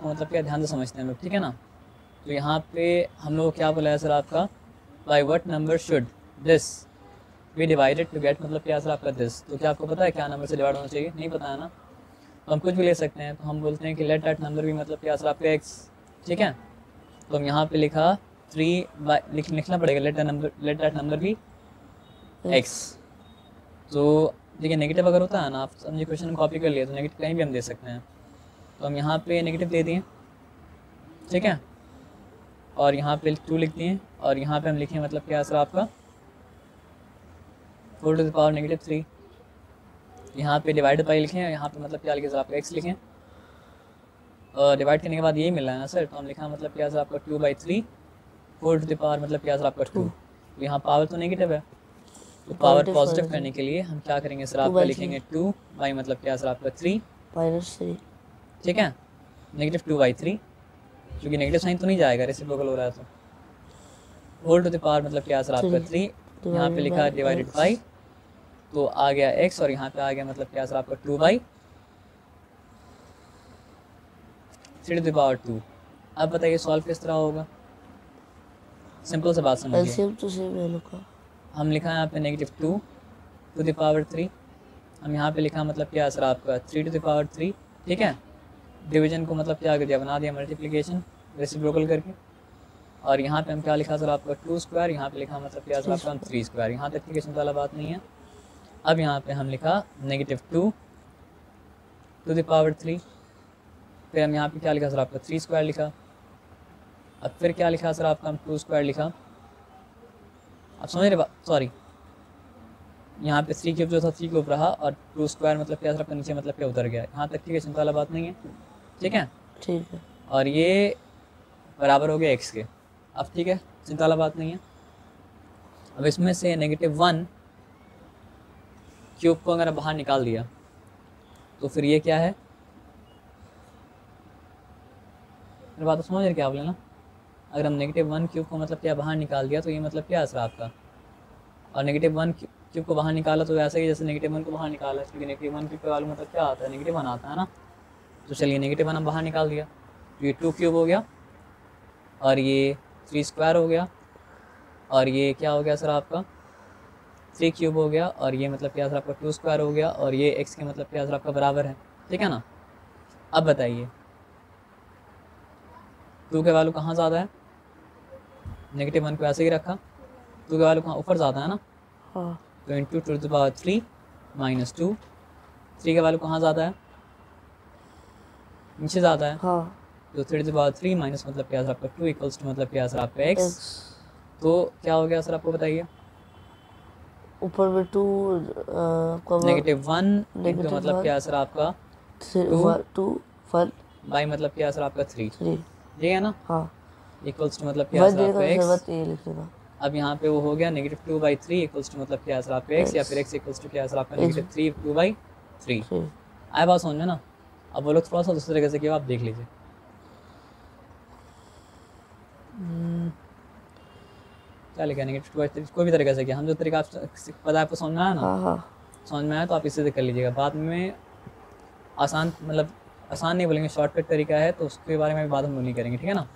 को मतलब क्या ध्यान से समझते हैं हम लोग, ठीक है ना। तो यहाँ पे हम लोग क्या बोला है सर आपका, by what number should this be divided to get, मतलब क्या सर आपका दिस। तो क्या आपको पता है क्या नंबर से डिवाइड होना चाहिए, नहीं पता है ना। तो हम कुछ भी ले सकते हैं, तो हम बोलते हैं कि लेट दैट नंबर भी मतलब क्या सर आपका एक्स, ठीक है। तो हम यहाँ पे लिखा 3 लिखना पड़ेगा लेट दैट नंबर भी एक्स। तो देखिए नेगेटिव अगर होता है ना, आप समझिए क्वेश्चन कॉपी कर लिए तो नेगेटिव कहीं भी हम दे सकते हैं। तो हम यहाँ पे नेगेटिव दे दिए, ठीक है, और यहाँ पे 2 लिख दिए, और यहाँ पे हम लिखें मतलब क्या सर आपका 4 टू द पावर -3। यहाँ पे डिवाइड बाई लिखें, यहाँ पे मतलब क्या लिखे सर आपका एक्स लिखें, और डिवाइड करने के बाद यही मिला है ना सर, तो हम लिखा मतलब क्या सर आपका 2/3 4 टू द पावर मतलब क्या सर आपका 2। तो यहाँ पावर तो नेगेटिव है, तो पावर पॉजिटिव करने के लिए हम क्या करेंगे सर आपका लिखेंगे 2 बाई मतलब क्या सर आपका 3 -3, ठीक है, -2/3, क्योंकि नेगेटिव साइन तो नहीं जाएगा, रेसिप्रोकल हो रहा है तो होल टू द पावर मतलब क्या सर आपका 3, यहाँ पे लिखा डिवाइडेड बाई, तो आ गया x, और यहाँ पे आ गया मतलब क्या सर आपका 2/3 टू द पावर 2। अब बताइए सॉल्व किस तरह होगा, सिंपल सा बात समझिए। एलसीएम तो सेम है लोग का। हम लिखा है यहाँ पे -2 टू द पावर 3, हम यहाँ पे लिखा मतलब क्या सर आपका 3 टू द पावर 3, ठीक है। डिवीजन को मतलब क्या कर दिया, बना दिया मल्टीप्लिकेशन रेसिप्रोकल करके, और यहाँ पे हम क्या लिखा सर आपका 2 स्क्वायर, यहाँ पे लिखा मतलब क्या सर आपका 3 स्क्वायर, यहाँ तक की क्वेश्चन वाला बात नहीं है। अब यहाँ पे हम लिखा -2 टू द पावर 3, फिर हम यहाँ पे क्या लिखा सर आपका 3 स्क्वायर लिखा, अब फिर क्या लिखा सर आपका हम 2 स्क्वायर लिखा। अब समझ रहे बात, सॉरी यहाँ पे 3 क्यूब जो था 3 क्यूब रहा, और 2 स्क्वायर मतलब क्या सर आपका नीचे मतलब क्या उतर गया, यहाँ तक की क्वेश्चन वाला बात नहीं है, ठीक है। ठीक है, और ये बराबर हो गया x के, अब ठीक है चिंता वाला बात नहीं है। अब इसमें से -1 क्यूब को अगर बाहर निकाल दिया तो फिर ये क्या है, मेरी बात तो समझ रहे क्या बोले ना। अगर हम -1 क्यूब को मतलब क्या बाहर निकाल दिया तो ये मतलब क्या असर आपका, और -1 क्यूब को बाहर निकाला तो ऐसा ही जैसे -1 को बाहर निकाला, क्योंकि -1 क्यूब का वैल्यू मतलब क्या आता है, -1 आता है ना। तो चलिए -1 हम बाहर निकाल दिया, तो ये 2 क्यूब हो गया, और ये 3 स्क्वायर हो गया, और ये क्या हो गया सर आपका 3 क्यूब हो गया, और ये मतलब क्या सर आपका 2 स्क्वायर हो गया, और ये x के मतलब क्या सर आपका बराबर है, ठीक है ना। अब बताइए 2 के वैल्यू कहाँ ज़्यादा है, -1 को ऐसे ही रखा, 2 के वैल्यू कहाँ ऊपर ज़्यादा है ना, हाँ, तो इंटू 2 टू द पावर 3 -2, 3 के वैल्यू कहाँ ज़्यादा है, नीचे ज़्यादा है, हाँ, तो 3 टू द पावर 3 माइनस मतलब क्या सर आपका 2 इक्वल्स टू मतलब क्या सर आपका x। तो क्या हो गया सर आपको बताइए, ऊपर में 2 -1 इंटू मतलब क्या सर आपका 2 बाई मतलब क्या सर आपका 3, 3, ठीक है ना, हाँ, इक्वल्स टू मतलब क्या सर आपका x। ये लिख देना। अब यहाँ पे वो हो गया -2/3 इक्वल्स टू मतलब क्या सर आपका x, या फिर x इक्वल्स टू क्या सर आपका -3 2/3। आया बात समझ में ना। अब वो लोग थोड़ा सा दूसरे तरीके से किया, आप देख लीजिए। क्या लिखा है -2/3, कोई भी तरीके से किया, हम जो तरीका आप पता आपको समझ में आया ना, हाँ, समझ में आया तो आप इसी से कर लीजिएगा। बाद में आसान मतलब आसान नहीं बोलेंगे, शॉर्टकट तरीका है, तो उसके बारे में भी बात हम लोग नहीं करेंगे, ठीक है ना।